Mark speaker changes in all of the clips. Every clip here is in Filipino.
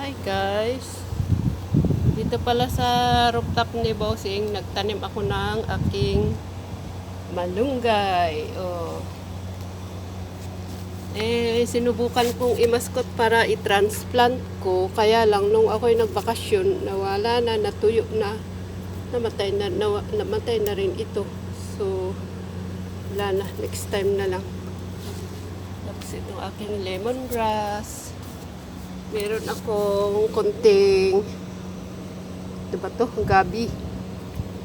Speaker 1: Hi guys, dito pala sa rooftop ni Bossing, nagtanim ako ng aking malunggay. Sinubukan kong imaskot para i-transplant ko, kaya lang nung ako'y nagbakasyon, nawala na, natuyo na, namatay na rin ito. So, wala na, next time na lang. Tapos itong aking lemongrass. Meron akong konting diba to? Gabi.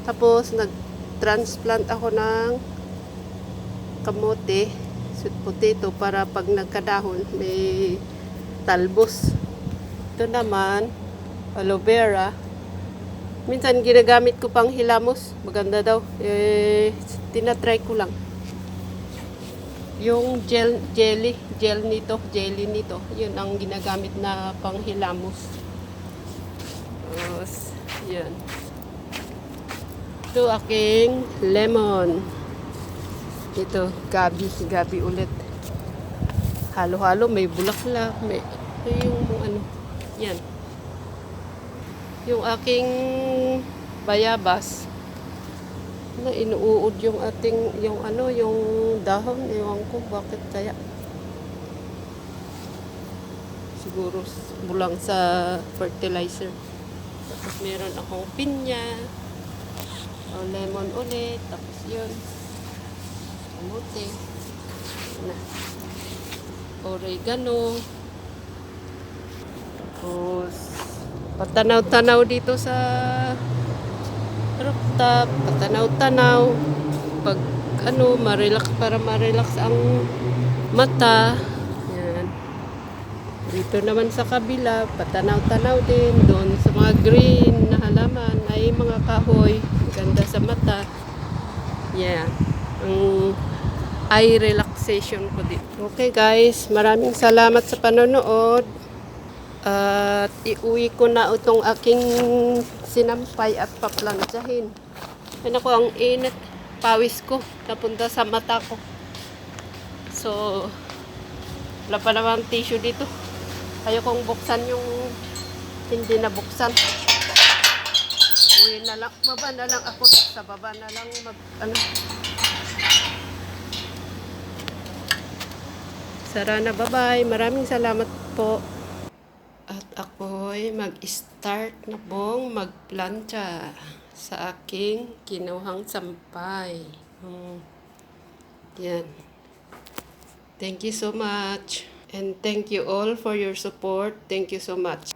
Speaker 1: Tapos nag-transplant ako ng kamote, sweet potato, para pag nagkadahon may talbos. Ito naman aloe vera. Minsan ginagamit ko pang hilamos. Maganda daw. Tinatry ko lang. Yung jelly nito, yun ang ginagamit na panghilamos. Tapos, yan. Ito aking lemon. Ito, gabi ulit. Halo-halo, may bulaklak, may yung ano, yan. Yung aking bayabas, na inuud yung ating yung dahon, ewan ko bakit kaya, siguro bulang sa fertilizer. Tapos meron akong pinya, lemon ulit, tapos yun kamote na, oregano. Tapos patanaw-tanaw dito sa rooftop, patanaw-tanaw pag para ma-relax ang mata. Yan. Dito naman sa kabila, patanaw-tanaw din. Doon sa mga green na halaman ay mga kahoy, ganda sa mata. Yeah. Ang eye relaxation ko dito. Okay guys, maraming salamat sa panonood. At iuwi ko na itong aking sinampay at paplantsahin. Yan ako, ang init. Pawis ko napunta sa mata ko. So, wala pa naman tissue dito. Ayokong buksan yung hindi na buksan. Uwi na lang. Baba na lang ako. Sa baba na lang Sara na, bye-bye. Maraming salamat po. At ako'y mag-start na pong magplantsa sa aking kinuhang sampay. Yan. Thank you so much. And thank you all for your support. Thank you so much.